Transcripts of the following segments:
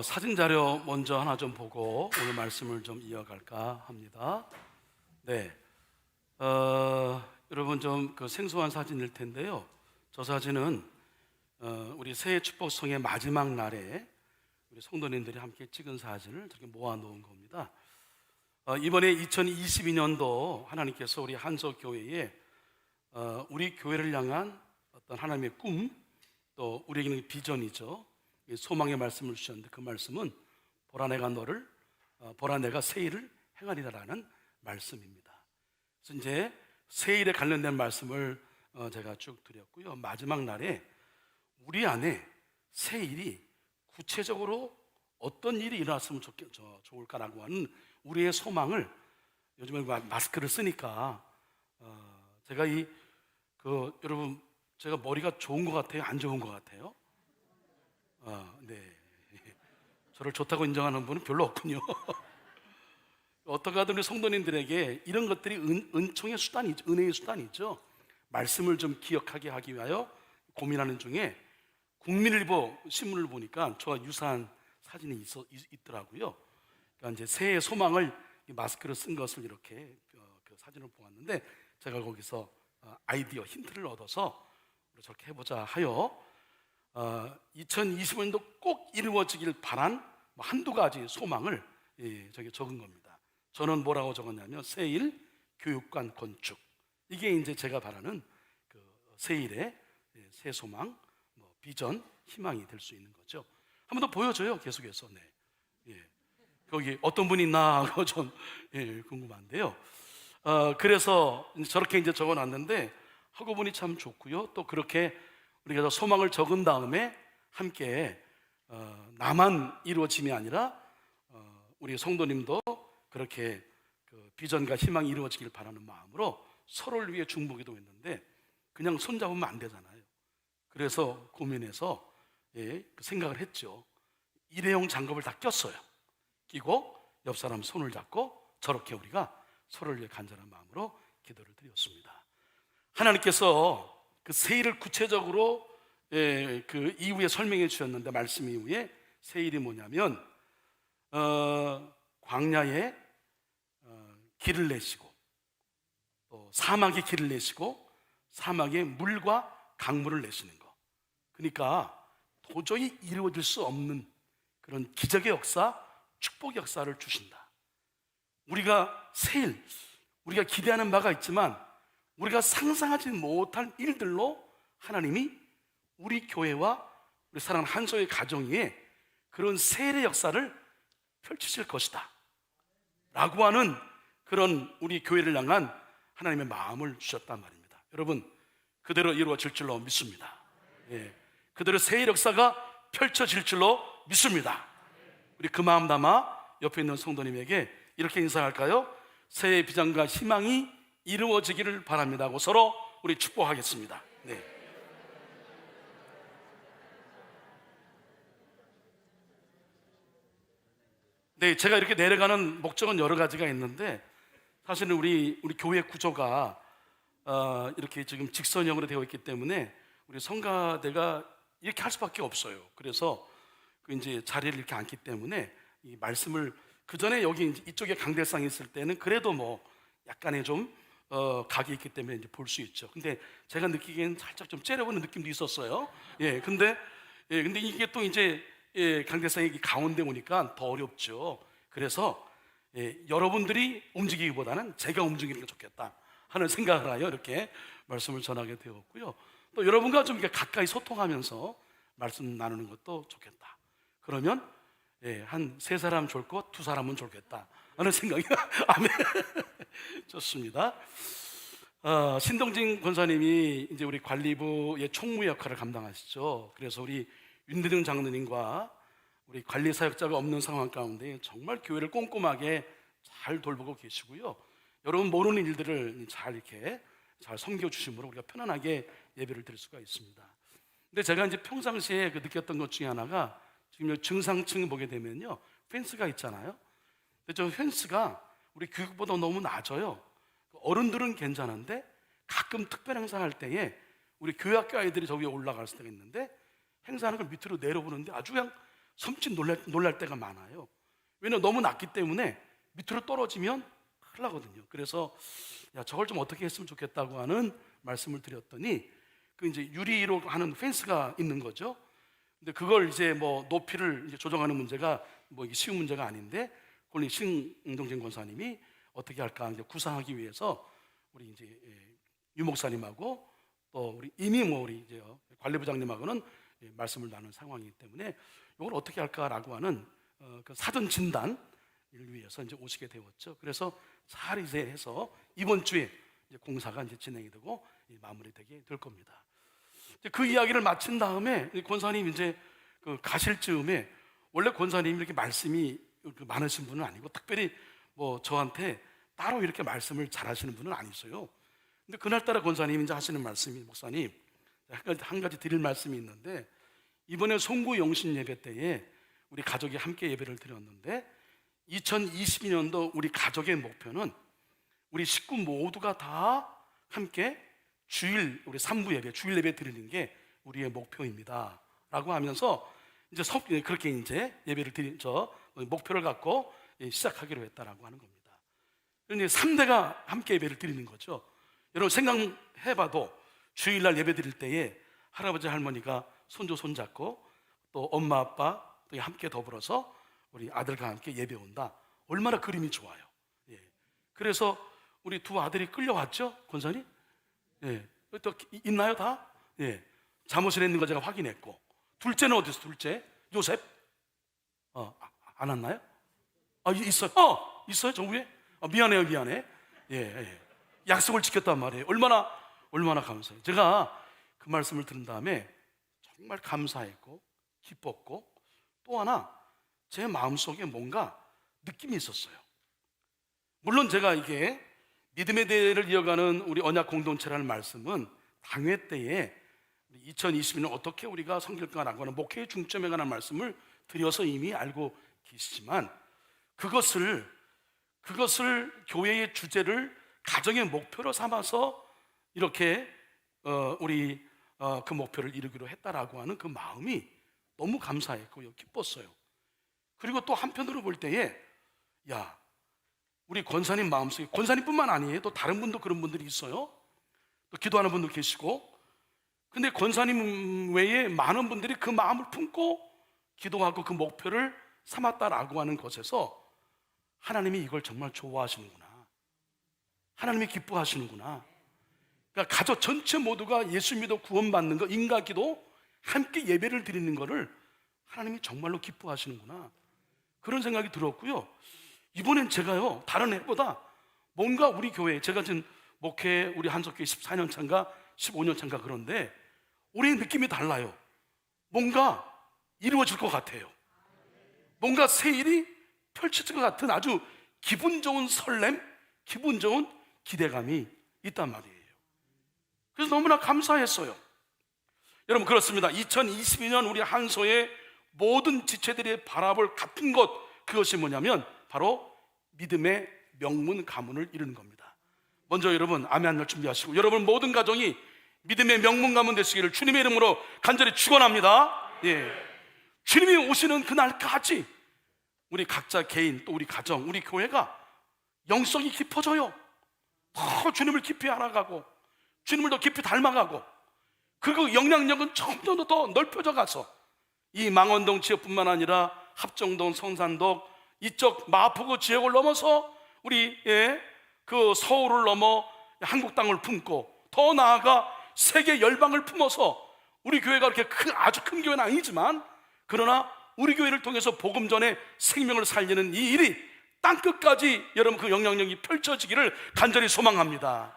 사진 자료 먼저 하나 좀 보고 오늘 말씀을 좀 이어갈까 합니다. 네, 여러분 좀 그 생소한 사진일 텐데요. 저 사진은 우리 새해 축복성의 마지막 날에 우리 성도님들이 함께 찍은 사진을 저렇게 모아놓은 겁니다. 이번에 2022년도 하나님께서 우리 한석교회에 우리 교회를 향한 어떤 하나님의 꿈, 또 우리에게는 비전이죠. 소망의 말씀을 주셨는데 그 말씀은 보라 내가 새 일을 행하리라라는 말씀입니다. 그래서 이제 새 일에 관련된 말씀을 제가 쭉 드렸고요. 마지막 날에 우리 안에 새 일이 구체적으로 어떤 일이 일어났으면 좋을까라고 하는 우리의 소망을, 요즘에 마스크를 쓰니까 제가 여러분, 제가 머리가 좋은 것 같아요? 안 좋은 것 같아요? 네. 저를 좋다고 인정하는 분은 별로 없군요. 어떻게 하든 우리 성도님들에게 이런 것들이 은총의 수단이죠. 은혜의 수단이죠. 말씀을 좀 기억하게 하기 위하여 고민하는 중에 국민일보 신문을 보니까 저와 유사한 사진이 있더라고요. 그러니까 이제 새해 소망을 마스크를 쓴 것을 이렇게 그 사진을 보았는데, 제가 거기서 아이디어 힌트를 얻어서 저렇게 해보자 하여 2020년도 꼭 이루어지길 바란 한두 가지 소망을 저기 적은 겁니다. 저는 뭐라고 적었냐면 새일, 교육관 건축. 이게 이제 제가 바라는 그 새일의 새 소망, 비전, 희망이 될 수 있는 거죠. 한 번 더 보여줘요, 계속해서. 네. 거기 어떤 분이 있나 하고 좀 궁금한데요. 그래서 저렇게 이제 적어놨는데 하고 보니 참 좋고요. 또 그렇게 우리가 소망을 적은 다음에 함께 나만 이루어짐이 아니라 우리 성도님도 그렇게 그 비전과 희망이 이루어지길 바라는 마음으로 서로를 위해 중보기도 했는데, 그냥 손잡으면 안 되잖아요. 그래서 고민해서 그 생각을 했죠. 일회용 장갑을 다 꼈어요. 끼고 옆 사람 손을 잡고 저렇게 우리가 서로를 위해 간절한 마음으로 기도를 드렸습니다. 하나님께서 그 새일을 구체적으로 그 이후에 설명해 주셨는데, 말씀 이후에 새일이 뭐냐면 광야에 길을 내시고, 또 사막에 길을 내시고, 사막에 물과 강물을 내시는 거. 그러니까 도저히 이루어질 수 없는 그런 기적의 역사, 축복의 역사를 주신다. 우리가 새일, 우리가 기대하는 바가 있지만 우리가 상상하지 못할 일들로 하나님이 우리 교회와 우리 사랑하는 한소의 가정 위에 그런 새일의 역사를 펼치실 것이다 라고 하는 그런 우리 교회를 향한 하나님의 마음을 주셨단 말입니다. 여러분, 그대로 이루어질 줄로 믿습니다. 그대로 새일 역사가 펼쳐질 줄로 믿습니다. 우리 그 마음 담아 옆에 있는 성도님에게 이렇게 인사할까요? 새해 비전과 희망이 이루어지기를 바랍니다 하고 서로 우리 축복하겠습니다. 네, 제가 이렇게 내려가는 목적은 여러 가지가 있는데, 사실은 우리 교회 구조가 이렇게 지금 직선형으로 되어 있기 때문에 우리 성가대가 이렇게 할 수밖에 없어요. 그래서 이제 자리를 이렇게 앉기 때문에 이 말씀을, 그 전에 여기 이쪽에 강대상이 있을 때는 그래도 약간의 좀 각이 있기 때문에 이제 볼 수 있죠. 근데 제가 느끼기엔 살짝 좀 째려보는 느낌도 있었어요. 근데 이게 또 이제 강대상이 가운데 오니까 더 어렵죠. 그래서 여러분들이 움직이기보다는 제가 움직이는 게 좋겠다 하는 생각을 하여 이렇게 말씀을 전하게 되었고요. 또 여러분과 좀 이렇게 가까이 소통하면서 말씀 나누는 것도 좋겠다. 그러면 한 세 사람 좋고 두 사람은 좋겠다 하는 생각이 아멘. 좋습니다. 신동진 권사님이 이제 우리 관리부의 총무 역할을 감당하시죠. 그래서 우리 윤대중 장로님과 우리 관리 사역자가 없는 상황 가운데 정말 교회를 꼼꼼하게 잘 돌보고 계시고요. 여러분 모르는 일들을 이렇게 잘 섬겨주심으로 우리가 편안하게 예배를 드릴 수가 있습니다. 근데 제가 이제 평상시에 느꼈던 것 중에 하나가, 지금 증상층 보게 되면요, 펜스가 있잖아요. 근데 저 펜스가 우리 교육보다 너무 낮아요. 어른들은 괜찮은데 가끔 특별 행사할 때에 우리 교회학교 아이들이 저 위에 올라갈 때가 있는데, 행사하는 걸 밑으로 내려보는데 아주 그냥 섬찟 놀랄 때가 많아요. 왜냐면 너무 낮기 때문에 밑으로 떨어지면 큰일 나거든요. 그래서 야, 저걸 좀 어떻게 했으면 좋겠다고 하는 말씀을 드렸더니 그 이제 유리로 하는 펜스가 있는 거죠. 근데 그걸 이제 뭐 높이를 이제 조정하는 문제가 뭐 이게 쉬운 문제가 아닌데, 그걸 신동진 권사님이 어떻게 할까 이제 구상하기 위해서 우리 이제 유 목사님하고 또 우리 이미 뭐 우리 이제 관리부장님하고는 말씀을 나눈 상황이기 때문에 이걸 어떻게 할까라고 하는 그 사전 진단을 위해서 이제 오시게 되었죠. 그래서 잘 이제 해서 이번 주에 이제 공사가 이제 진행이 되고 마무리되게 될 겁니다. 그 이야기를 마친 다음에 권사님 이제 그 가실 즈음에, 원래 권사님이 이렇게 말씀이 많으신 분은 아니고 특별히 뭐 저한테 따로 이렇게 말씀을 잘하시는 분은 아니세요. 근데 그날따라 권사님이 이제 하시는 말씀이, 목사님 한 가지 드릴 말씀이 있는데, 이번에 송구 영신 예배 때에 우리 가족이 함께 예배를 드렸는데 2022년도 우리 가족의 목표는 우리 식구 모두가 다 함께 주일 우리 3부 예배, 주일 예배 드리는 게 우리의 목표입니다 라고 하면서 이제 그렇게 이제 예배를 목표를 갖고 시작하기로 했다라고 하는 겁니다. 그런데 3대가 함께 예배를 드리는 거죠. 여러분 생각해봐도 주일날 예배 드릴 때에 할아버지 할머니가 손주 손잡고 또 엄마 아빠 또 함께 더불어서 우리 아들과 함께 예배 온다. 얼마나 그림이 좋아요. 예. 그래서 우리 두 아들이 끌려왔죠, 권사님? 예. 또 있나요 다? 예. 잠옷에 있는 거 제가 확인했고. 둘째는 어디 있어? 둘째 요셉? 안 왔나요? 있어요. 있어요 저 위에? 미안해요. 예. 약속을 지켰단 말이에요. 얼마나 감사해요. 제가 그 말씀을 들은 다음에 정말 감사했고 기뻤고, 또 하나 제 마음속에 뭔가 느낌이 있었어요. 물론 제가 이게 믿음의 대를 이어가는 우리 언약 공동체라는 말씀은 당회 때에 2020년 어떻게 우리가 섬길까라고 하는 목회의 중점에 관한 말씀을 드려서 이미 알고 계시지만, 그것을 교회의 주제를 가정의 목표로 삼아서 이렇게 우리 그 목표를 이루기로 했다라고 하는 그 마음이 너무 감사했고요, 기뻤어요. 그리고 또 한편으로 볼 때에 야, 우리 권사님 마음속에, 권사님뿐만 아니에요, 또 다른 분도 그런 분들이 있어요. 또 기도하는 분도 계시고. 근데 권사님 외에 많은 분들이 그 마음을 품고 기도하고 그 목표를 삼았다라고 하는 것에서 하나님이 이걸 정말 좋아하시는구나, 하나님이 기뻐하시는구나. 그러니까 가족 전체 모두가 예수 믿어 구원받는 것, 인가기도 함께 예배를 드리는 것을 하나님이 정말로 기뻐하시는구나, 그런 생각이 들었고요. 이번엔 제가요, 다른 해보다 뭔가 우리 교회, 제가 지금 목회 우리 한석교회 14년 차인가 15년 차인가 그런데 올해 느낌이 달라요. 뭔가 이루어질 것 같아요. 뭔가 새 일이 펼쳐질 것 같은 아주 기분 좋은 설렘, 기분 좋은 기대감이 있단 말이에요. 그래서 너무나 감사했어요. 여러분 그렇습니다. 2022년 우리 한소의 모든 지체들이 바라볼 같은 것, 그것이 뭐냐면 바로 믿음의 명문 가문을 이루는 겁니다. 먼저 여러분 아멘을 준비하시고, 여러분 모든 가정이 믿음의 명문 가문 되시기를 주님의 이름으로 간절히 축원합니다. 예. 주님이 오시는 그날까지 우리 각자 개인, 또 우리 가정, 우리 교회가 영성이 깊어져요. 더 주님을 깊이 알아가고 주님을 더 깊이 닮아가고, 그리고 영향력은 점점 더 넓혀져 가서 이 망원동 지역뿐만 아니라 합정동, 성산동, 이쪽 마포구 지역을 넘어서 우리 그 서울을 넘어 한국 땅을 품고, 더 나아가 세계 열방을 품어서, 우리 교회가 그렇게 아주 큰 교회는 아니지만 그러나 우리 교회를 통해서 복음 전에 생명을 살리는 이 일이 땅끝까지 여러분 그 영향력이 펼쳐지기를 간절히 소망합니다.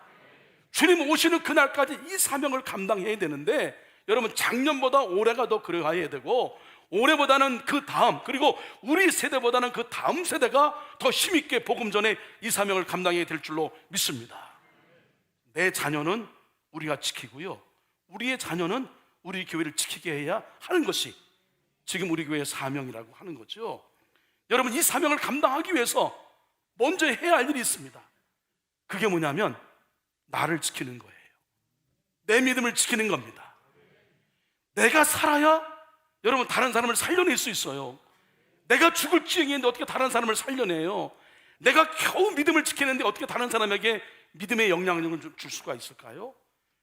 주님 오시는 그날까지 이 사명을 감당해야 되는데, 여러분 작년보다 올해가 더 그러해야 되고, 올해보다는 그 다음, 그리고 우리 세대보다는 그 다음 세대가 더 힘있게 복음 전에 이 사명을 감당해야 될 줄로 믿습니다. 내 자녀는 우리가 지키고요, 우리의 자녀는 우리 교회를 지키게 해야 하는 것이 지금 우리 교회의 사명이라고 하는 거죠. 여러분 이 사명을 감당하기 위해서 먼저 해야 할 일이 있습니다. 그게 뭐냐면 나를 지키는 거예요. 내 믿음을 지키는 겁니다. 내가 살아야 여러분, 다른 사람을 살려낼 수 있어요. 내가 죽을 지경인데 어떻게 다른 사람을 살려내요? 내가 겨우 믿음을 지키는데 어떻게 다른 사람에게 믿음의 영향력을 줄 수가 있을까요?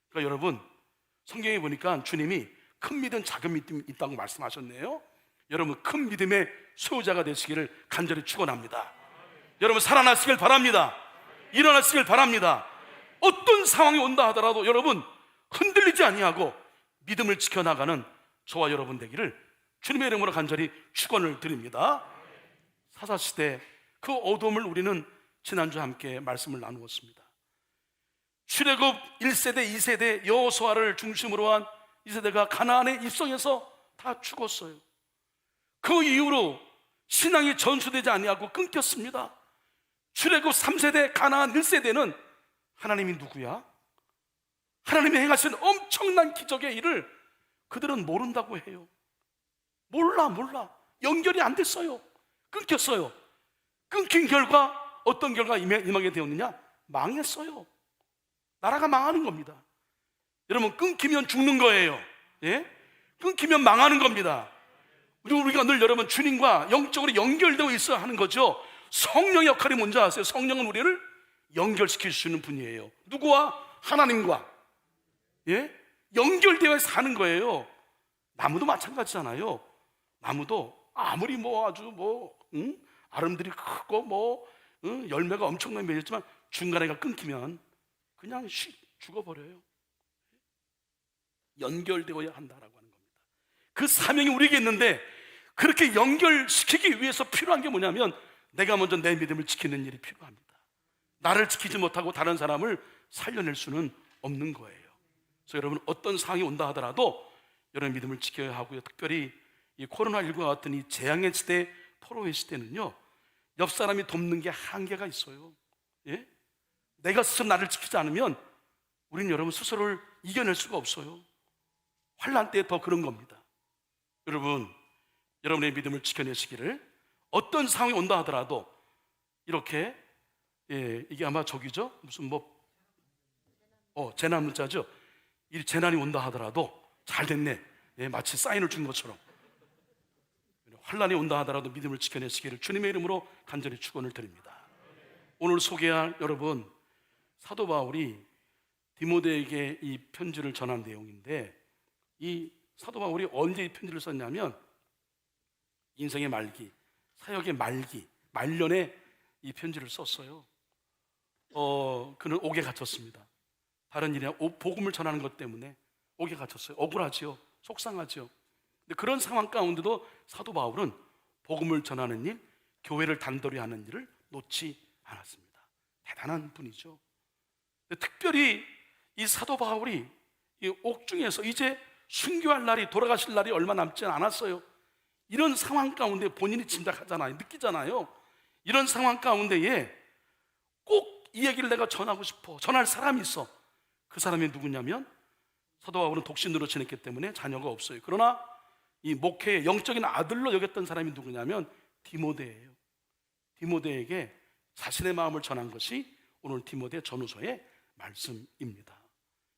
그러니까 여러분, 성경에 보니까 주님이 큰 믿음, 작은 믿음이 있다고 말씀하셨네요. 여러분, 큰 믿음의 소유자가 되시기를 간절히 축원합니다. 여러분, 살아나시길 바랍니다. 일어나시길 바랍니다. 어떤 상황이 온다 하더라도 여러분, 흔들리지 아니하고 믿음을 지켜나가는 저와 여러분 되기를 주님의 이름으로 간절히 축원을 드립니다. 사사시대 그 어둠을 우리는 지난주 함께 말씀을 나누었습니다. 출애굽 1세대, 2세대 여호수아를 중심으로 한 2세대가 가나안에 입성해서 다 죽었어요. 그 이후로 신앙이 전수되지 아니하고 끊겼습니다. 출애굽 3세대, 가나안 1세대는 하나님이 누구야? 하나님이 행하신 엄청난 기적의 일을 그들은 모른다고 해요. 몰라. 연결이 안 됐어요. 끊겼어요. 끊긴 결과 어떤 결과가 임하게 되었느냐? 망했어요. 나라가 망하는 겁니다. 여러분, 끊기면 죽는 거예요. 예? 끊기면 망하는 겁니다. 우리가 늘 여러분 주님과 영적으로 연결되어 있어야 하는 거죠. 성령의 역할이 뭔지 아세요? 성령은 우리를 연결시킬 수 있는 분이에요. 누구와? 하나님과. 예? 연결되어 사는 거예요. 나무도 마찬가지잖아요. 나무도 아무리 아름들이 크고 열매가 엄청나게 맺었지만 중간에가 끊기면 그냥 죽어버려요. 연결되어야 한다라고 하는 겁니다. 그 사명이 우리에게 있는데 그렇게 연결시키기 위해서 필요한 게 뭐냐면 내가 먼저 내 믿음을 지키는 일이 필요합니다. 나를 지키지 못하고 다른 사람을 살려낼 수는 없는 거예요. 그래서 여러분, 어떤 상황이 온다 하더라도 여러분 믿음을 지켜야 하고요. 특별히 이 코로나19와 같은 이 재앙의 시대, 포로의 시대는요, 옆 사람이 돕는 게 한계가 있어요. 예? 내가 스스로 나를 지키지 않으면 우리는 여러분 스스로를 이겨낼 수가 없어요. 환난 때 더 그런 겁니다. 여러분, 여러분의 믿음을 지켜내시기를 어떤 상황이 온다 하더라도 이렇게, 이게 아마 저기죠? 무슨 재난 문자죠? 이 재난이 온다 하더라도 잘 됐네. 마치 사인을 준 것처럼 환난이 온다 하더라도 믿음을 지켜내시기를 주님의 이름으로 간절히 축원을 드립니다. 오늘 소개할 여러분, 사도 바울이 디모데에게 이 편지를 전한 내용인데, 이 사도 바울이 언제 이 편지를 썼냐면 인생의 말기, 사역의 말기, 말년에 이 편지를 썼어요. 그는 옥에 갇혔습니다. 다른 일이나 복음을 전하는 것 때문에 옥에 갇혔어요. 억울하지요. 속상하지요. 근데 그런 상황 가운데도 사도 바울은 복음을 전하는 일, 교회를 단돌이 하는 일을 놓지 않았습니다. 대단한 분이죠. 특별히 이 사도 바울이 이 옥중에서 이제 순교할 날이, 돌아가실 날이 얼마 남지 않았어요. 이런 상황 가운데 본인이 짐작하잖아요. 느끼잖아요. 이런 상황 가운데에 꼭 이 얘기를 내가 전하고 싶어, 전할 사람이 있어. 그 사람이 누구냐면 사도 바울은 독신으로 지냈기 때문에 자녀가 없어요. 그러나 이 목회의 영적인 아들로 여겼던 사람이 누구냐면 디모데예요. 디모데에게 자신의 마음을 전한 것이 오늘 디모데 전후서의 말씀입니다.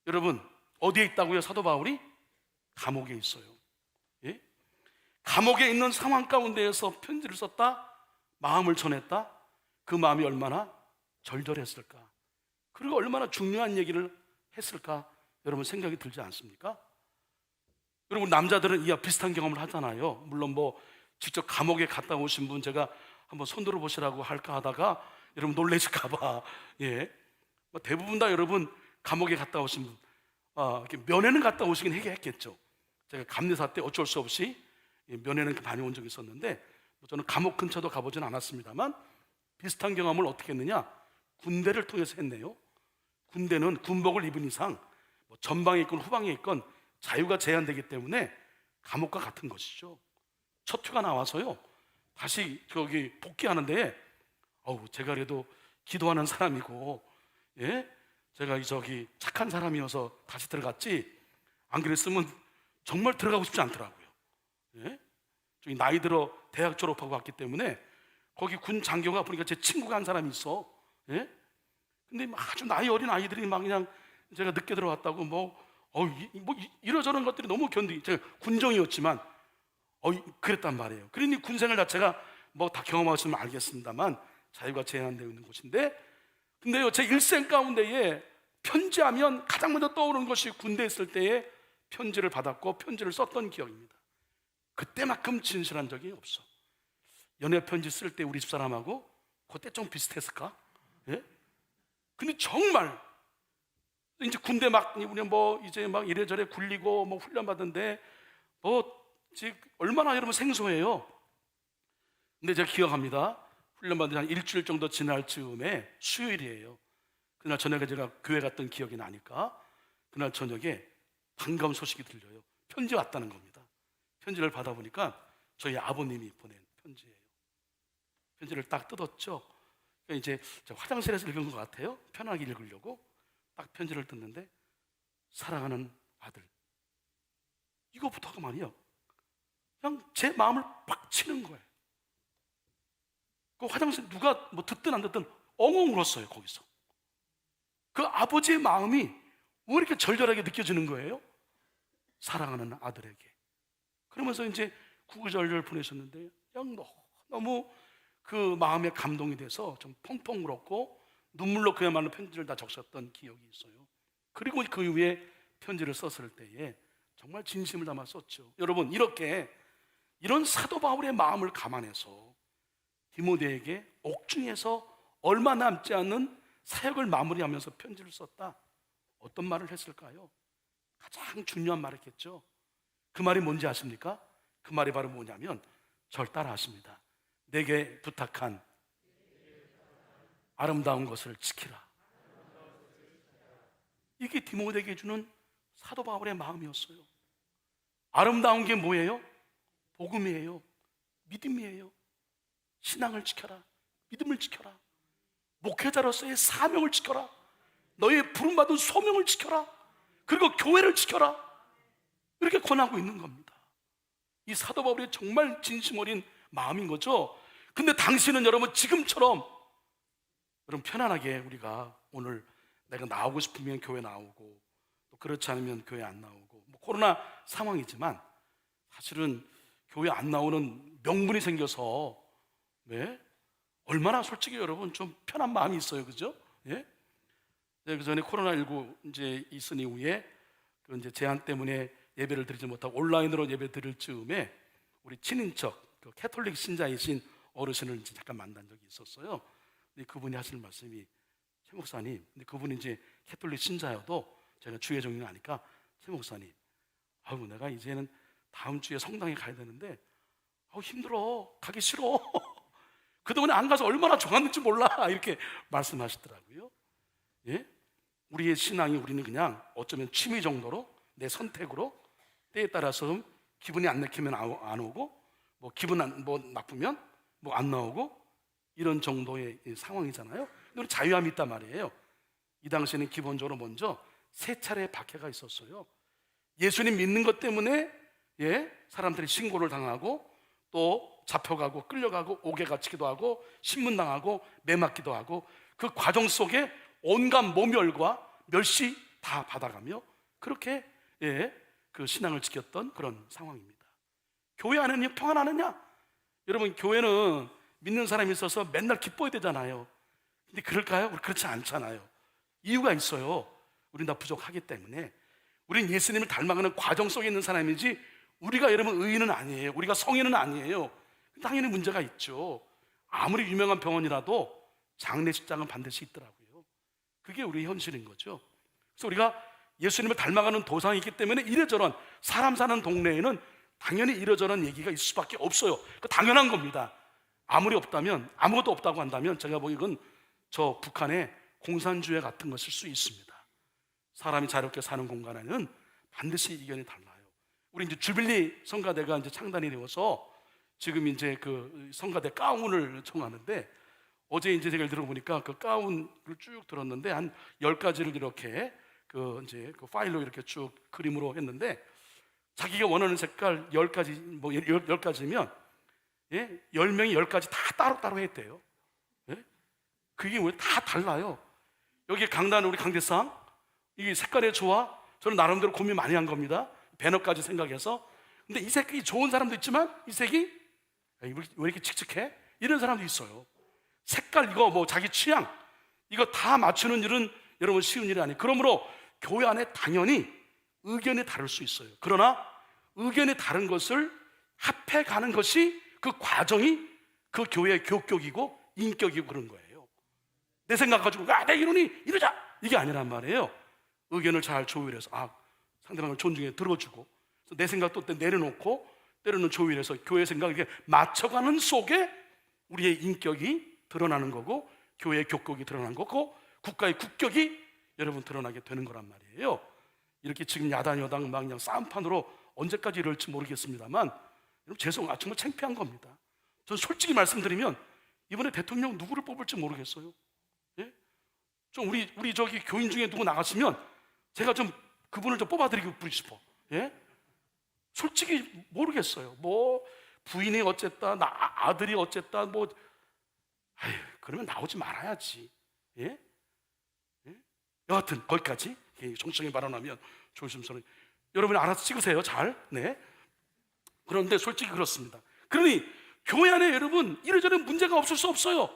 여러분, 어디에 있다고요? 사도 바울이 감옥에 있어요. 예? 감옥에 있는 상황 가운데에서 편지를 썼다, 마음을 전했다. 그 마음이 얼마나 절절했을까, 그리고 얼마나 중요한 얘기를 했을까, 여러분 생각이 들지 않습니까? 여러분, 남자들은 이와 비슷한 경험을 하잖아요. 물론 직접 감옥에 갔다 오신 분 제가 한번 손들어 보시라고 할까 하다가 여러분 놀라실까봐, 대부분 다 여러분 감옥에 갔다 오신 분, 이렇게 면회는 갔다 오시긴 했겠죠. 제가 감리사 때 어쩔 수 없이 면회는 다녀온 적이 있었는데, 저는 감옥 근처도 가보진 않았습니다만 비슷한 경험을 어떻게 했느냐, 군대를 통해서 했네요. 군대는 군복을 입은 이상 전방에 있건 후방에 있건 자유가 제한되기 때문에 감옥과 같은 것이죠. 첫 휴가 나와서요, 다시 저기 복귀하는데, 제가 그래도 기도하는 사람이고, 제가 저기 착한 사람이어서 다시 들어갔지, 안 그랬으면 정말 들어가고 싶지 않더라고요. 저기 나이 들어 대학 졸업하고 왔기 때문에 거기 군 장교가 보니까 제 친구가 한 사람이 있어. 근데 아주 나이 어린 아이들이 막 그냥 제가 늦게 들어왔다고 이러저런 것들이 너무 견디기, 제가 군정이었지만 그랬단 말이에요. 그러니 군생활 자체가 뭐 다 경험하시면 알겠습니다만 자유가 제한되어 있는 곳인데, 근데요, 제 일생 가운데에 편지하면 가장 먼저 떠오르는 것이 군대에 있을 때에 편지를 받았고 편지를 썼던 기억입니다. 그때만큼 진실한 적이 없어. 연애 편지 쓸 때 우리 집사람하고 그때 좀 비슷했을까? 예? 근데 정말 이제 군대 막 우리 뭐 이제 막 이래저래 굴리고 뭐 훈련 받은데 뭐 지금 얼마나 여러분 생소해요. 근데 제가 기억합니다. 훈련 받은 한 일주일 정도 지날 즈음에 수요일이에요. 그날 저녁에 제가 교회 갔던 기억이 나니까 그날 저녁에 반가운 소식이 들려요. 편지 왔다는 겁니다. 편지를 받아보니까 저희 아버님이 보낸 편지예요. 편지를 딱 뜯었죠. 그러니까 이제 화장실에서 읽은 것 같아요. 편하게 읽으려고 딱 편지를 뜯는데, 사랑하는 아들, 이거부터가 말이에요, 그냥 제 마음을 팍 치는 거예요. 그 화장실 누가 뭐 듣든 안 듣든 엉엉 울었어요. 거기서 그 아버지의 마음이 왜 이렇게 절절하게 느껴지는 거예요? 사랑하는 아들에게. 그러면서 이제 구구절절 보내셨는데 그냥 너무 그 마음에 감동이 돼서 좀 펑펑 울었고 눈물로 그야말로 편지를 다 적셨던 기억이 있어요. 그리고 그 이후에 편지를 썼을 때에 정말 진심을 담아 썼죠. 여러분, 이런 사도 바울의 마음을 감안해서 디모데에게 옥중에서 얼마 남지 않은 사역을 마무리하면서 편지를 썼다. 어떤 말을 했을까요? 가장 중요한 말을 했겠죠. 그 말이 뭔지 아십니까? 그 말이 바로 뭐냐면 절 따라 하십니다. 내게 부탁한 아름다운 것을 지키라. 이게 디모데에게 주는 사도 바울의 마음이었어요. 아름다운 게 뭐예요? 복음이에요. 믿음이에요. 신앙을 지켜라. 믿음을 지켜라. 목회자로서의 사명을 지켜라. 너의 부름받은 소명을 지켜라. 그리고 교회를 지켜라. 이렇게 권하고 있는 겁니다. 이 사도 바울의 정말 진심 어린 마음인 거죠. 근데 당신은 여러분 지금처럼 여러분 편안하게 우리가 오늘 내가 나오고 싶으면 교회 나오고 또 그렇지 않으면 교회 안 나오고 뭐 코로나 상황이지만 사실은 교회 안 나오는 명분이 생겨서 얼마나 솔직히 여러분 좀 편한 마음이 있어요. 그죠? 예? 그 전에 코로나19 이제 있은 이후에 그 이제 제한 때문에 예배를 드리지 못하고 온라인으로 예배 드릴 즈음에 우리 친인척 그 캐톨릭 신자이신 어르신을 이제 잠깐 만난 적이 있었어요. 근데 그분이 하시는 말씀이, 최 목사님, 근데 그분이 이제 캐톨릭 신자여도 제가 주의 종이 아니까, 최 목사님, 내가 이제는 다음 주에 성당에 가야 되는데 힘들어, 가기 싫어. 그동안에 안 가서 얼마나 좋았는지 몰라. 이렇게 말씀하시더라고요. 예? 우리의 신앙이 우리는 그냥 어쩌면 취미 정도로 내 선택으로 때에 따라서 기분이 안 내키면 안 오고 뭐 기분 뭐 나쁘면 뭐 안 나오고 이런 정도의 상황이잖아요. 근데 우리 자유함이 있단 말이에요. 이 당시에는 기본적으로 먼저 세 차례의 박해가 있었어요. 예수님 믿는 것 때문에 사람들이 신고를 당하고 또 잡혀가고 끌려가고 옥에 갇히기도 하고 신문당하고 매맞기도 하고 그 과정 속에 온갖 모멸과 멸시 다 받아가며 그렇게 그 신앙을 지켰던 그런 상황입니다. 교회 안에는 평안하느냐? 여러분, 교회는 믿는 사람이 있어서 맨날 기뻐야 되잖아요. 근데 그럴까요? 우리 그렇지 않잖아요. 이유가 있어요. 우린 다 부족하기 때문에. 우린 예수님을 닮아가는 과정 속에 있는 사람이지 우리가 여러분 의인은 아니에요. 우리가 성인은 아니에요. 당연히 문제가 있죠. 아무리 유명한 병원이라도 장례식장은 반드시 있더라고요. 그게 우리의 현실인 거죠. 그래서 우리가 예수님을 닮아가는 도상이 있기 때문에 이래저런 사람 사는 동네에는 당연히 이러저런 얘기가 있을 수밖에 없어요. 당연한 겁니다. 아무리 없다면, 아무것도 없다고 한다면 제가 보기엔 저 북한의 공산주의 같은 것일 수 있습니다. 사람이 자유롭게 사는 공간에는 반드시 의견이 달라요. 우리 이제 주빌리 성가대가 이제 창단이 되어서 지금 이제 그 성가대 가운을 청하는데, 어제 이제 제가 들어보니까 그 가운을 쭉 들었는데 한 10가지를 이렇게 그 이제 그 파일로 이렇게 쭉 그림으로 했는데, 자기가 원하는 색깔 10가지 뭐 10가지면 10명이 10가지 다 따로따로 했대요. 그게 왜 다 달라요? 여기 강단 우리 강대상 이게 색깔의 조화, 저는 나름대로 고민 많이 한 겁니다. 배너까지 생각해서. 근데 이 색이 좋은 사람도 있지만 이 색이 왜 이렇게 칙칙해? 이런 사람도 있어요. 색깔 이거 뭐 자기 취향 이거 다 맞추는 일은 여러분 쉬운 일이 아니에요. 그러므로 교회 안에 당연히 의견이 다를 수 있어요. 그러나 의견이 다른 것을 합해 가는 것이 그 과정이 그 교회의 교격이고 인격이고 그런 거예요. 내 생각 가지고 내 이론이 이러자 이게 아니란 말이에요. 의견을 잘 조율해서 상대방을 존중해 들어주고 내 생각도 내려놓고 때로는 조율해서 교회 생각을 이렇게 맞춰가는 속에 우리의 인격이 드러나는 거고 교회의 교격이 드러나는 거고 국가의 국격이 여러분 드러나게 되는 거란 말이에요. 이렇게 지금 야당 여당 막 그냥 싸움판으로 언제까지 이럴지 모르겠습니다만 여러분 죄송해요. 정말 창피한 겁니다. 저는 솔직히 말씀드리면 이번에 대통령 누구를 뽑을지 모르겠어요. 예? 좀 우리 저기 교인 중에 누구 나갔으면 제가 좀 그분을 좀 뽑아드리고 싶어. 예? 솔직히 모르겠어요. 뭐 부인이 어쨌다, 아들이 어쨌다, 뭐 그러면 나오지 말아야지. 예? 예? 여하튼 거기까지 정치적인 발언하면 조심스러워. 여러분이 알아서 찍으세요, 잘. 네. 그런데 솔직히 그렇습니다. 그러니 교회 안에 여러분 이래저래 문제가 없을 수 없어요.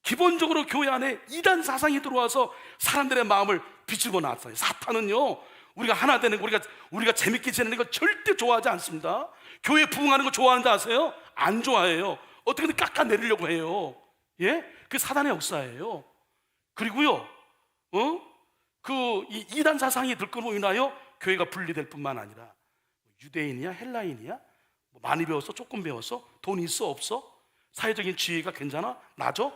기본적으로 교회 안에 이단 사상이 들어와서 사람들의 마음을 비추고 나왔어요. 사탄은요, 우리가 하나 되는 거, 우리가 재밌게 지내는 거 절대 좋아하지 않습니다. 교회 부흥하는 거 좋아하는지 아세요? 안 좋아해요. 어떻게든 깎아내리려고 해요. 예? 그 사단의 역사예요. 그리고요, 그 이단 사상이 들끓고 인하여 교회가 분리될 뿐만 아니라 유대인이야, 헬라인이야, 뭐 많이 배웠어, 조금 배웠어, 돈 있어, 없어, 사회적인 지위가 괜찮아, 낮아,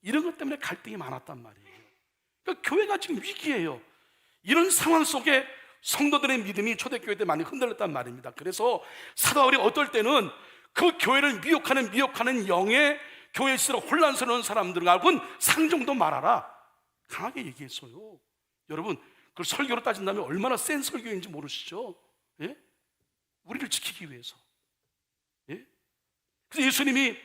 이런 것 때문에 갈등이 많았단 말이에요. 그러니까 교회가 지금 위기예요. 이런 상황 속에 성도들의 믿음이 초대교회 때 많이 흔들렸단 말입니다. 그래서 사도 바울이 어떨 때는 그 교회를 미혹하는 영의 교회에 있어 혼란스러운 사람들하고는 상종도 말하라 강하게 얘기했어요. 여러분 그걸 설교로 따진다면 얼마나 센 설교인지 모르시죠? 예? 우리를 지키기 위해서. 예? 그래서 예수님이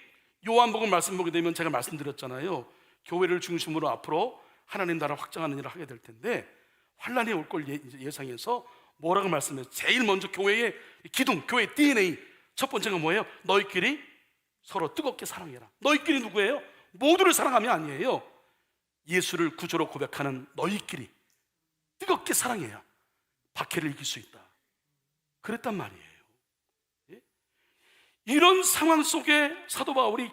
요한복음 말씀 보게 되면 제가 말씀드렸잖아요. 교회를 중심으로 앞으로 하나님 나라 확장하는 일을 하게 될 텐데 환란이 올 걸 예상해서 뭐라고 말씀해요? 제일 먼저 교회의 기둥, 교회의 DNA 첫 번째가 뭐예요? 너희끼리 서로 뜨겁게 사랑해라. 너희끼리 누구예요? 모두를 사랑하면 아니에요. 예수를 구주로 고백하는 너희끼리 뜨겁게 사랑해야 박해를 이길 수 있다. 그랬단 말이에요. 예? 이런 상황 속에 사도 바울이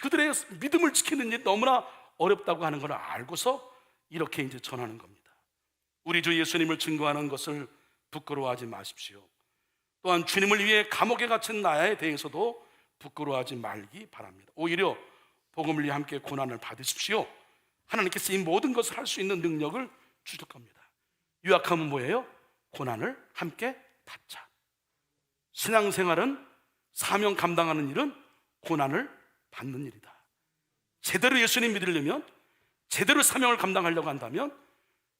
그들의 믿음을 지키는 일이 너무나 어렵다고 하는 걸 알고서 이렇게 이제 전하는 겁니다. 우리 주 예수님을 증거하는 것을 부끄러워하지 마십시오. 또한 주님을 위해 감옥에 갇힌 나에 대해서도 부끄러워하지 말기 바랍니다. 오히려 복음을 위해 함께 고난을 받으십시오. 하나님께서 이 모든 것을 할 수 있는 능력을 주실 겁니다. 유약함은 뭐예요? 고난을 함께 받자. 신앙생활은 사명 감당하는 일은 고난을 받는 일이다. 제대로 예수님 믿으려면, 제대로 사명을 감당하려고 한다면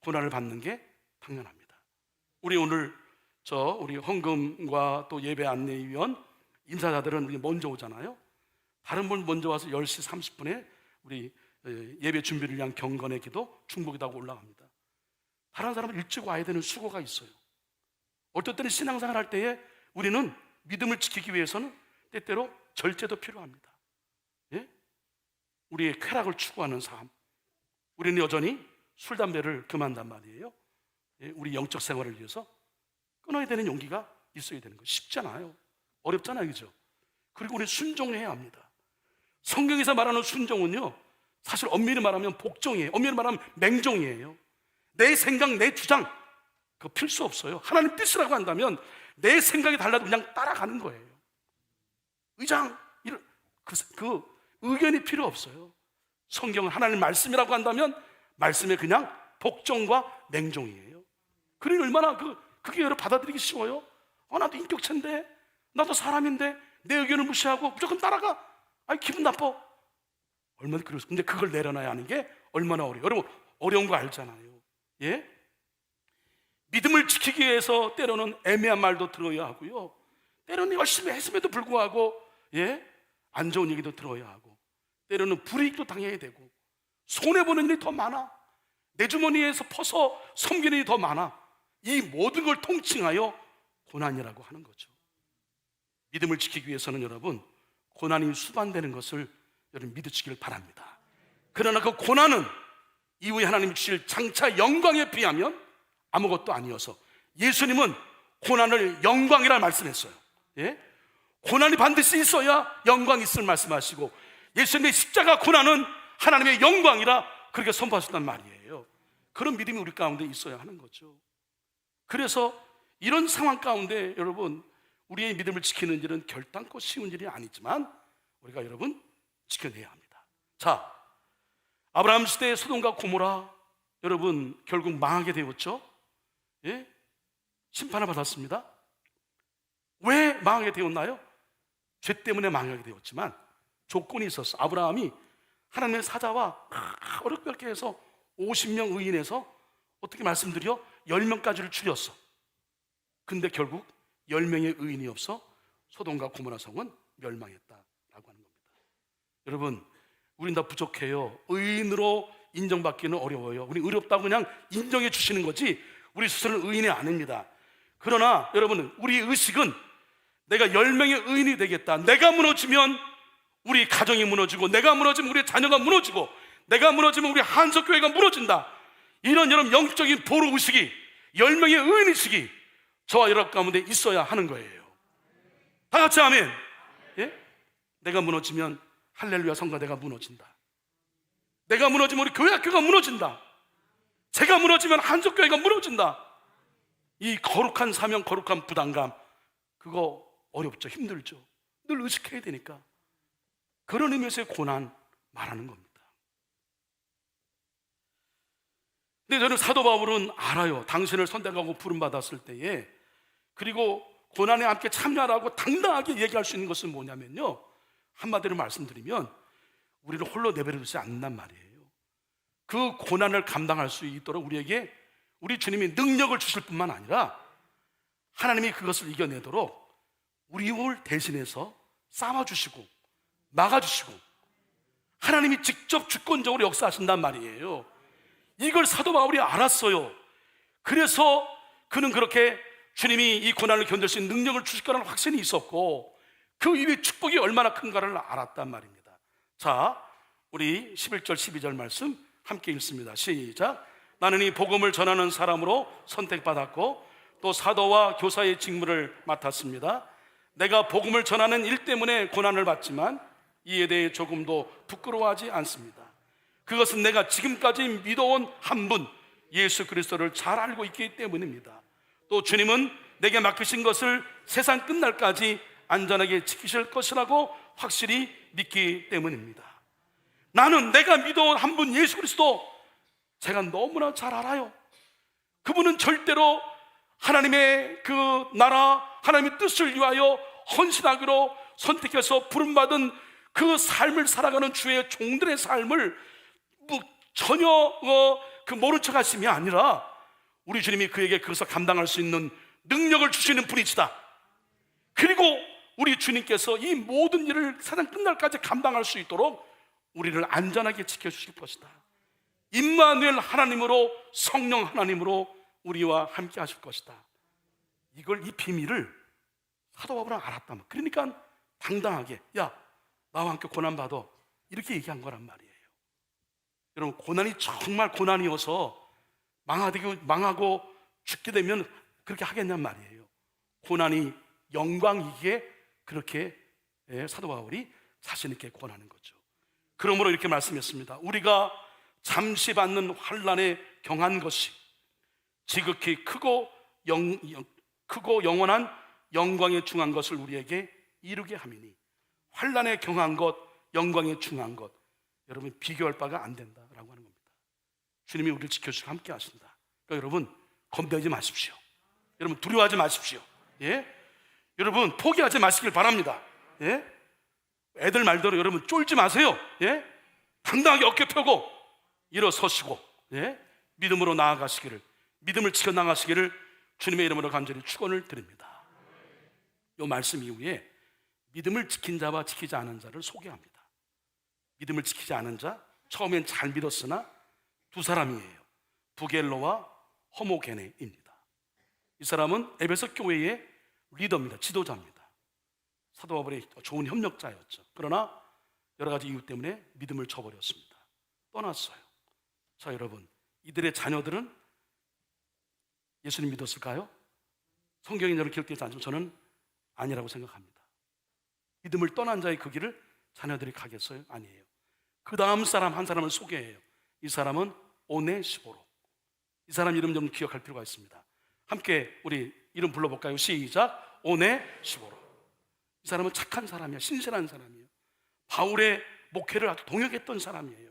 고난을 받는 게 당연합니다. 우리 오늘 우리 헌금과 또 예배 안내위원 인사자들은 우리 먼저 오잖아요. 다른 분 먼저 와서 10시 30분에 우리 예배 준비를 위한 경건의 기도 중보기도 하고 올라갑니다. 다른 사람은 일찍 와야 되는 수고가 있어요. 어떨 때는 신앙생활 할 때에 우리는 믿음을 지키기 위해서는 때때로 절제도 필요합니다. 예? 우리의 쾌락을 추구하는 삶, 우리는 여전히 술, 담배를 금한단 말이에요. 예? 우리 영적 생활을 위해서 끊어야 되는 용기가 있어야 되는 거예요. 쉽잖아요. 어렵잖아요, 그죠? 그리고 우리 순종해야 합니다. 성경에서 말하는 순종은요, 사실 엄밀히 말하면 복종이에요. 엄밀히 말하면 맹종이에요. 내 생각, 내 주장, 그거 필수 없어요. 하나님 뜻이라고 한다면 내 생각이 달라도 그냥 따라가는 거예요. 의장, 그 의견이 필요 없어요. 성경은 하나님 말씀이라고 한다면 말씀에 그냥 복종과 맹종이에요. 그러니 얼마나 그게 여러분 받아들이기 쉬워요? 나도 인격체인데, 나도 사람인데 내 의견을 무시하고 무조건 따라가? 기분 나빠. 얼마나 그렇습니까? 근데 그걸 내려놔야 하는 게 얼마나 어려워요. 여러분 어려운 거 알잖아요. 예? 믿음을 지키기 위해서 때로는 애매한 말도 들어야 하고요, 때로는 열심히 했음에도 불구하고 안 좋은 얘기도 들어야 하고, 때로는 불이익도 당해야 되고, 손해보는 일이 더 많아. 내 주머니에서 퍼서 섬기는 일이 더 많아. 이 모든 걸 통칭하여 고난이라고 하는 거죠. 믿음을 지키기 위해서는 여러분 고난이 수반되는 것을 여러분 믿으시길 바랍니다. 그러나 그 고난은 이후에 하나님이 주실 장차 영광에 비하면 아무것도 아니어서 예수님은 고난을 영광이라 말씀했어요. 예? 고난이 반드시 있어야 영광이 있을 말씀하시고 예수님의 십자가 고난은 하나님의 영광이라 그렇게 선포하셨단 말이에요. 그런 믿음이 우리 가운데 있어야 하는 거죠. 그래서 이런 상황 가운데 여러분 우리의 믿음을 지키는 일은 결단코 쉬운 일이 아니지만 우리가 여러분 지켜내야 합니다. 자, 아브라함 시대의 소돔과 고모라 여러분 결국 망하게 되었죠. 예? 심판을 받았습니다. 왜 망하게 되었나요? 죄 때문에 망하게 되었지만 조건이 있었어. 아브라함이 하나님의 사자와 어렵게 해서 50명 의인에서 어떻게 말씀드려? 10명까지를 줄였어. 근데 결국 10명의 의인이 없어 소돔과 고모라 성은 멸망했다라고 하는 겁니다. 여러분 우린 다 부족해요. 의인으로 인정받기는 어려워요. 우리 어렵다고 그냥 인정해 주시는 거지 우리 스스로는 의인이 아닙니다. 그러나 여러분 우리 의식은 내가 10명의 의인이 되겠다. 내가 무너지면 우리 가정이 무너지고 내가 무너지면 우리 자녀가 무너지고 내가 무너지면 우리 한석교회가 무너진다. 이런 여러분 영적인 보루의식이 10명의 의인의식이 저와 여러분 가운데 있어야 하는 거예요. 다 같이 아멘. 예? 내가 무너지면 할렐루야 성가대가 무너진다. 내가 무너지면 우리 교회 학교가 무너진다. 제가 무너지면 한석교회가 무너진다. 이 거룩한 사명, 거룩한 부담감 그거 어렵죠. 힘들죠. 늘 의식해야 되니까. 그런 의미에서의 고난 말하는 겁니다. 근데 저는 사도 바울은 알아요. 당신을 선택하고 부름받았을 때에 그리고 고난에 함께 참여하라고 당당하게 얘기할 수 있는 것은 뭐냐면요, 한마디로 말씀드리면 우리를 홀로 내버려두지 않는단 말이에요. 그 고난을 감당할 수 있도록 우리에게 우리 주님이 능력을 주실 뿐만 아니라 하나님이 그것을 이겨내도록 우리를 대신해서 싸워주시고 막아주시고 하나님이 직접 주권적으로 역사하신단 말이에요. 이걸 사도 바울이 알았어요. 그래서 그는 그렇게 주님이 이 고난을 견딜 수 있는 능력을 주실 거라는 확신이 있었고 그 이후에 축복이 얼마나 큰가를 알았단 말입니다. 자, 우리 11절 12절 말씀 함께 읽습니다. 시작. 나는 이 복음을 전하는 사람으로 선택받았고 또 사도와 교사의 직무를 맡았습니다. 내가 복음을 전하는 일 때문에 고난을 받지만 이에 대해 조금도 부끄러워하지 않습니다. 그것은 내가 지금까지 믿어온 한 분 예수 그리스도를 잘 알고 있기 때문입니다. 또 주님은 내게 맡기신 것을 세상 끝날까지 안전하게 지키실 것이라고 확실히 믿기 때문입니다. 나는 내가 믿어온 한 분 예수 그리스도 제가 너무나 잘 알아요. 그분은 절대로 하나님의 그 나라 하나님의 뜻을 위하여 헌신하기로 선택해서 부름받은 그 삶을 살아가는 주의 종들의 삶을 전혀 그 모른 척 하심이 아니라 우리 주님이 그에게 그것을 감당할 수 있는 능력을 주시는 분이시다. 그리고 우리 주님께서 이 모든 일을 세상 끝날까지 감당할 수 있도록 우리를 안전하게 지켜주실 것이다. 임마누엘 하나님으로 성령 하나님으로 우리와 함께 하실 것이다. 이걸 이 비밀을 사도 바울은 알았단 말이에요. 그러니까 당당하게 야 나와 함께 고난받아 이렇게 얘기한 거란 말이에요. 여러분 고난이 정말 고난이어서 망하고 죽게 되면 그렇게 하겠냔 말이에요. 고난이 영광이기에 그렇게 사도 바울이 자신 있게 권하는 거죠. 그러므로 이렇게 말씀했습니다. 우리가 잠시 받는 환난에 경한 것이 지극히 크고 영원한 영광에 중한 것을 우리에게 이루게 함이니 환난에 경한 것, 영광에 중한 것 여러분 비교할 바가 안 된다라고 하는 겁니다. 주님이 우리를 지켜주시고 함께 하신다. 그러니까 여러분 겁내지 마십시오. 여러분 두려워하지 마십시오. 예? 여러분 포기하지 마시길 바랍니다. 예? 애들 말대로 여러분 쫄지 마세요. 예? 당당하게 어깨 펴고 일어서시고 예? 믿음으로 나아가시기를 믿음을 지켜나가시기를 주님의 이름으로 간절히 축원을 드립니다. 이 말씀 이후에 믿음을 지킨 자와 지키지 않은 자를 소개합니다. 믿음을 지키지 않은 자 처음엔 잘 믿었으나 두 사람이에요. 부겔로와 허모게네입니다. 이 사람은 에베소 교회의 리더입니다. 지도자입니다. 사도 바울의 좋은 협력자였죠. 그러나 여러 가지 이유 때문에 믿음을 저버렸습니다. 떠났어요. 자, 여러분, 이들의 자녀들은 예수님 믿었을까요? 성경에 이렇게 기록되지 않지만 저는 아니라고 생각합니다. 믿음을 떠난 자의 그 길을 자녀들이 가겠어요? 아니에요. 그 다음 사람 한 사람을 소개해요. 이 사람은 오네시보로. 이 사람 이름 좀 기억할 필요가 있습니다. 함께 우리 이름 불러볼까요? 시작. 오네시보로. 이 사람은 착한 사람이야. 신실한 사람이에요. 바울의 목회를 아주 동역했던 사람이에요.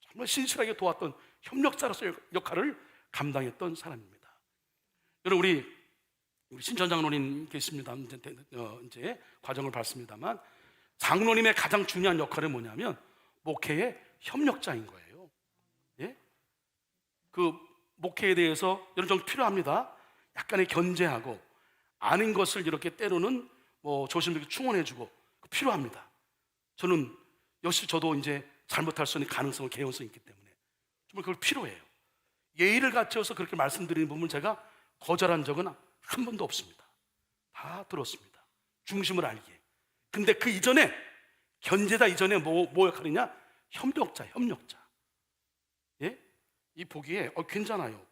정말 신실하게 도왔던 협력자로서 역할을 감당했던 사람입니다. 여러분, 우리 신전 장로님 계십니다. 이제 과정을 밟습니다만, 장로님의 가장 중요한 역할은 뭐냐면 목회의 협력자인 거예요. 예? 그 목회에 대해서 여러 좀 필요합니다. 약간의 견제하고 아는 것을 이렇게 때로는 조심스럽게 충원해주고 필요합니다. 저는 역시 저도 이제 잘못할 수 있는 가능성은 개연성이 있기 때문에 정말 그걸 필요해요. 예의를 갖춰서 그렇게 말씀드리는 부분을 제가 거절한 적은 한 번도 없습니다. 다 들었습니다. 중심을 알기에. 근데 그 이전에, 견제자 이전에 뭐 역할이냐? 협력자. 예? 이 보기에 괜찮아요.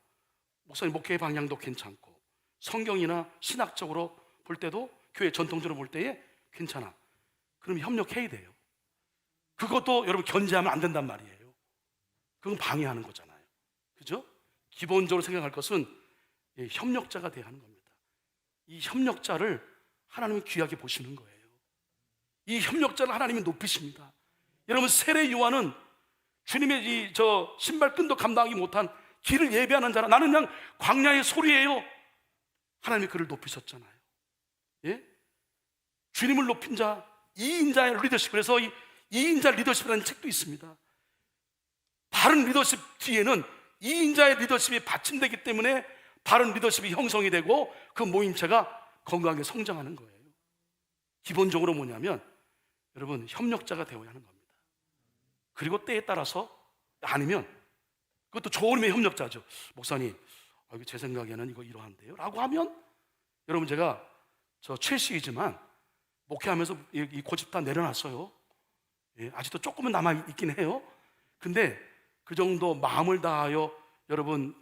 목사님 목회의 방향도 괜찮고 성경이나 신학적으로 볼 때도 교회 전통적으로 볼 때에 괜찮아. 그럼 협력해야 돼요. 그것도 여러분 견제하면 안 된단 말이에요. 그건 방해하는 거잖아요. 그죠? 기본적으로 생각할 것은 협력자가 돼야 하는 겁니다. 이 협력자를 하나님이 귀하게 보시는 거예요. 이 협력자를 하나님이 높이십니다. 여러분, 세례 요한은 주님의 저 신발끈도 감당하기 못한 길을 예배하는 자라, 나는 그냥 광야의 소리예요. 하나님이 그를 높이셨잖아요. 예? 주님을 높인 자, 2인자의 리더십. 그래서 이 2인자 리더십이라는 책도 있습니다. 바른 리더십 뒤에는 2인자의 리더십이 받침되기 때문에 바른 리더십이 형성이 되고 그 모임체가 건강하게 성장하는 거예요. 기본적으로 뭐냐면 여러분, 협력자가 되어야 하는 겁니다. 그리고 때에 따라서, 아니면 그것도 좋은 의미의 협력자죠. 목사님, 이거 제 생각에는 이거 이러한데요 라고 하면, 여러분, 제가 저 최씨이지만 목회하면서 이 고집 다 내려놨어요. 아직도 조금은 남아있긴 해요. 근데 그 정도 마음을 다하여 여러분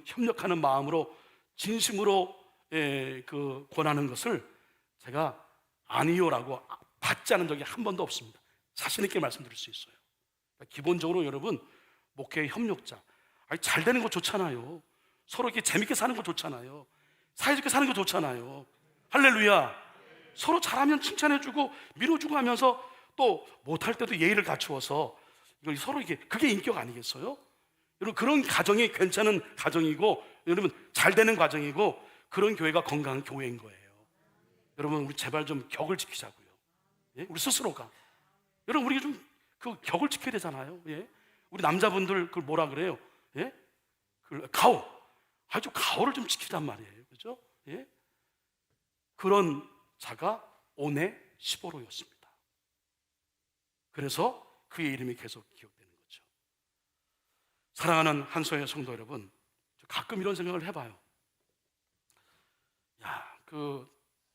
협력하는 마음으로 진심으로 그 권하는 것을 제가 아니요라고 받지 않은 적이 한 번도 없습니다. 자신 있게 말씀드릴 수 있어요. 그러니까 기본적으로 여러분, 목회의 협력자. 잘 되는 거 좋잖아요. 서로 이렇게 재밌게 사는 거 좋잖아요. 사이좋게 사는 거 좋잖아요. 할렐루야. 서로 잘하면 칭찬해주고 밀어주고 하면서 또 못할 때도 예의를 갖추어서 이걸 서로 이게, 그게 인격 아니겠어요? 여러분, 그런 가정이 괜찮은 가정이고, 여러분 잘 되는 과정이고, 그런 교회가 건강한 교회인 거예요. 여러분, 우리 제발 좀 격을 지키자고요. 예? 우리 스스로가. 여러분, 우리 좀 그 격을 지켜야 되잖아요. 예? 우리 남자분들 그걸 뭐라 그래요? 예? 가오. 아주 가오를 좀 지키란 말이에요. 그죠? 예? 그런 자가 오네시보로였습니다. 그래서 그의 이름이 계속 기억되는 거죠. 사랑하는 한소의 성도 여러분, 가끔 이런 생각을 해봐요. 그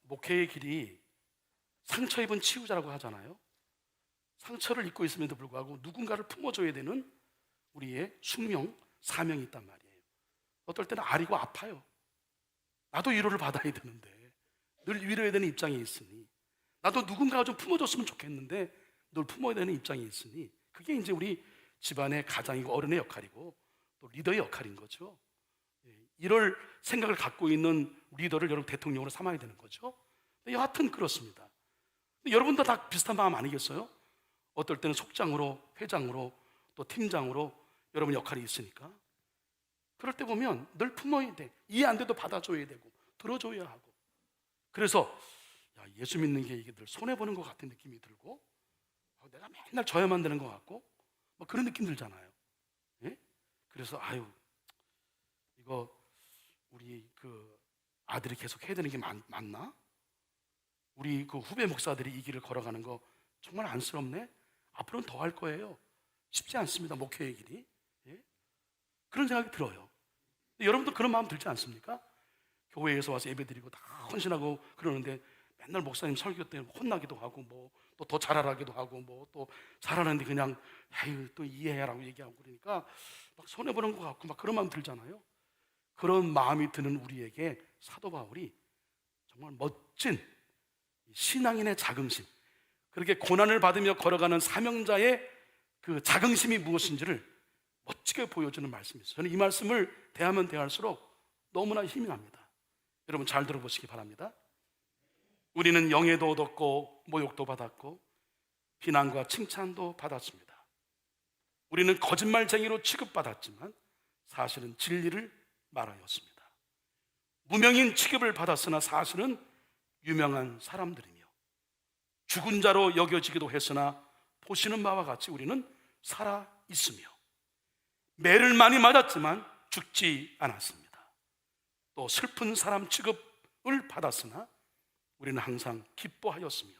목회의 길이 상처 입은 치유자라고 하잖아요. 상처를 입고 있음에도 불구하고 누군가를 품어줘야 되는 우리의 숙명, 사명이 있단 말이에요. 어떨 때는 아리고 아파요. 나도 위로를 받아야 되는데, 늘 위로해야 되는 입장에 있으니, 나도 누군가가 좀 품어줬으면 좋겠는데 늘 품어야 되는 입장에 있으니, 그게 이제 우리 집안의 가장이고 어른의 역할이고 또 리더의 역할인 거죠. 이럴 생각을 갖고 있는 리더를 여러분 대통령으로 삼아야 되는 거죠. 여하튼 그렇습니다. 여러분도 다 비슷한 마음 아니겠어요? 어떨 때는 속장으로, 회장으로, 또 팀장으로 여러분 역할이 있으니까, 그럴 때 보면 늘 품어야 돼. 이해 안 돼도 받아줘야 되고 들어줘야 하고. 그래서 예수 믿는 게 이게 늘 손해보는 것 같은 느낌이 들고, 내가 맨날 져야만 되는 것 같고, 그런 느낌 들잖아요. 예? 그래서 이거 우리 그 아들이 계속 해야 되는 게 맞나? 우리 그 후배 목사들이 이 길을 걸어가는 거 정말 안쓰럽네. 앞으로는 더 할 거예요. 쉽지 않습니다, 목회의 길이. 예? 그런 생각이 들어요. 여러분도 그런 마음 들지 않습니까? 교회에서 와서 예배드리고 다 헌신하고 그러는데 맨날 목사님 설교 때 혼나기도 하고 뭐 또 더 잘하라기도 하고 뭐 또 잘하는데 그냥 아유 또 이해해라고 얘기하고 그러니까 막 손해 보는 것 같고 막 그런 마음 들잖아요. 그런 마음이 드는 우리에게 사도 바울이 정말 멋진 신앙인의 자긍심, 그렇게 고난을 받으며 걸어가는 사명자의 그 자긍심이 무엇인지를 멋지게 보여주는 말씀이 있어요. 저는 이 말씀을 대하면 대할수록 너무나 힘이 납니다. 여러분 잘 들어보시기 바랍니다. 우리는 영예도 얻었고 모욕도 받았고 비난과 칭찬도 받았습니다. 우리는 거짓말쟁이로 취급받았지만 사실은 진리를 말하였습니다. 무명인 취급을 받았으나 사실은 유명한 사람들이며 죽은 자로 여겨지기도 했으나 보시는 바와 같이 우리는 살아 있으며 매를 많이 맞았지만 죽지 않았습니다. 또 슬픈 사람 취급을 받았으나 우리는 항상 기뻐하였으며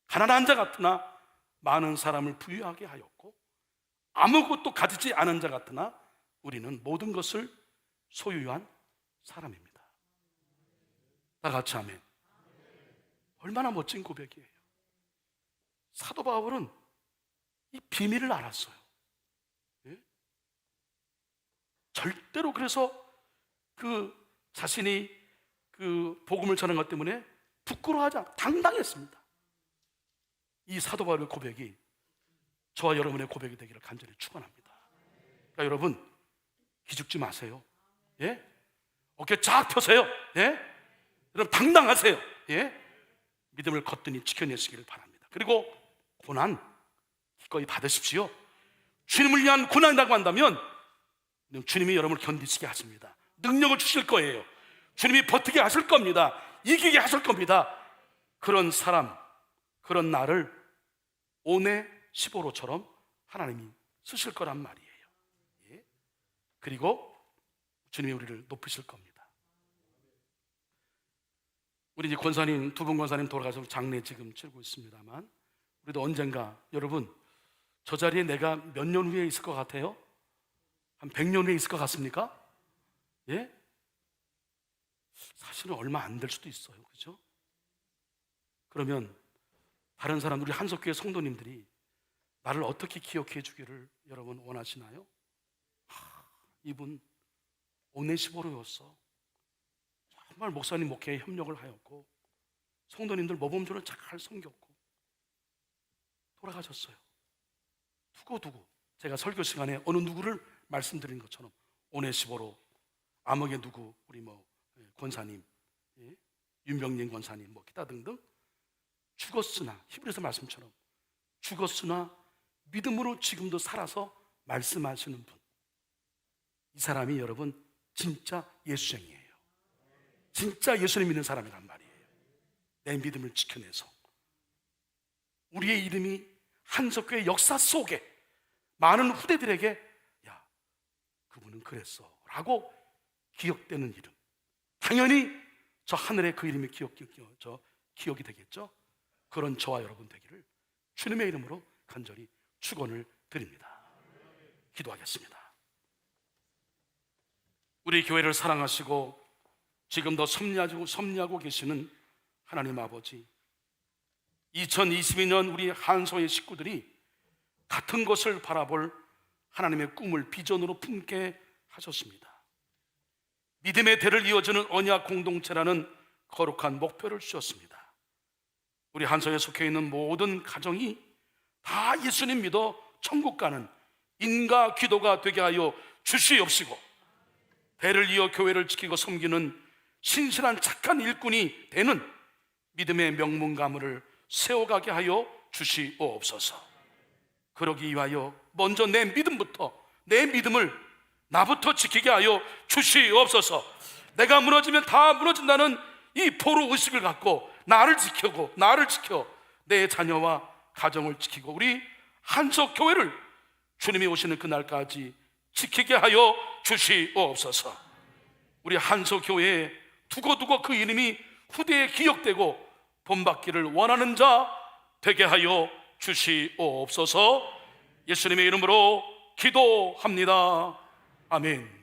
가난한 자 같으나 많은 사람을 부유하게 하였고 아무것도 가지지 않은 자 같으나 우리는 모든 것을 소유한 사람입니다. 다 같이 아멘. 얼마나 멋진 고백이에요. 사도 바울은 이 비밀을 알았어요. 예? 절대로 그래서 그 자신이 그 복음을 전한 것 때문에 부끄러워하지 않고 당당했습니다. 이 사도 바울의 고백이 저와 여러분의 고백이 되기를 간절히 축원합니다. 그러니까 여러분 기죽지 마세요. 예? 어깨 쫙 펴세요. 예? 여러분 당당하세요. 예? 믿음을 거뜬히 지켜내시기를 바랍니다. 그리고 고난 기꺼이 받으십시오. 주님을 위한 고난이라고 한다면 주님이 여러분을 견디시게 하십니다. 능력을 주실 거예요. 주님이 버티게 하실 겁니다. 이기게 하실 겁니다. 그런 사람, 그런 나를 오네시보로처럼 하나님이 쓰실 거란 말이에요. 예? 그리고 주님이 우리를 높이실 겁니다. 우리 이제 권사님, 두 분 권사님 돌아가서 장례 지금 치르고 있습니다만 우리도 언젠가 여러분 저 자리에 내가 몇 년 후에 있을 것 같아요? 한 100년 후에 있을 것 같습니까? 예? 사실은 얼마 안 될 수도 있어요. 그죠? 그러면 다른 사람, 우리 한석교회 성도님들이 나를 어떻게 기억해 주기를 여러분 원하시나요? 이분 오네시보로였어. 정말 목사님 목회에 협력을 하였고 성도님들 모범적으로 잘 섬겼고 돌아가셨어요. 두고 제가 설교 시간에 어느 누구를 말씀드린 것처럼 오네시보로, 암흑의 누구, 우리 권사님, 예? 윤병진 권사님, 기타 등등 죽었으나 히브리서 말씀처럼 죽었으나 믿음으로 지금도 살아서 말씀하시는 분, 이 사람이 여러분 진짜 예수쟁이에요. 진짜 예수님 믿는 사람이란 말이에요. 내 믿음을 지켜내서 우리의 이름이 한석교의 역사 속에 많은 후대들에게 야 그분은 그랬어 라고 기억되는 이름, 당연히 저 하늘에 그 이름이 기억이 되겠죠. 그런 저와 여러분 되기를 주님의 이름으로 간절히 축원을 드립니다. 기도하겠습니다. 우리 교회를 사랑하시고 지금도 섭리하고 계시는 하나님 아버지, 2022년 우리 한소의 식구들이 같은 것을 바라볼 하나님의 꿈을 비전으로 품게 하셨습니다. 믿음의 대를 이어주는 언약 공동체라는 거룩한 목표를 주셨습니다. 우리 한소에 속해 있는 모든 가정이 다 예수님 믿어 천국 가는 인과 기도가 되게 하여 주시옵시고, 대를 이어 교회를 지키고 섬기는 신실한 착한 일꾼이 되는 믿음의 명문 가문을 세워가게 하여 주시옵소서. 그러기 위하여 먼저 내 믿음부터, 내 믿음을 나부터 지키게 하여 주시옵소서. 내가 무너지면 다 무너진다는 이 포로 의식을 갖고 나를 지켜 내 자녀와 가정을 지키고 우리 한석 교회를 주님이 오시는 그날까지 지키게 하여 주시옵소서. 우리 한석 교회에 두고두고 그 이름이 후대에 기억되고 본받기를 원하는 자 되게 하여 주시옵소서. 예수님의 이름으로 기도합니다. 아멘.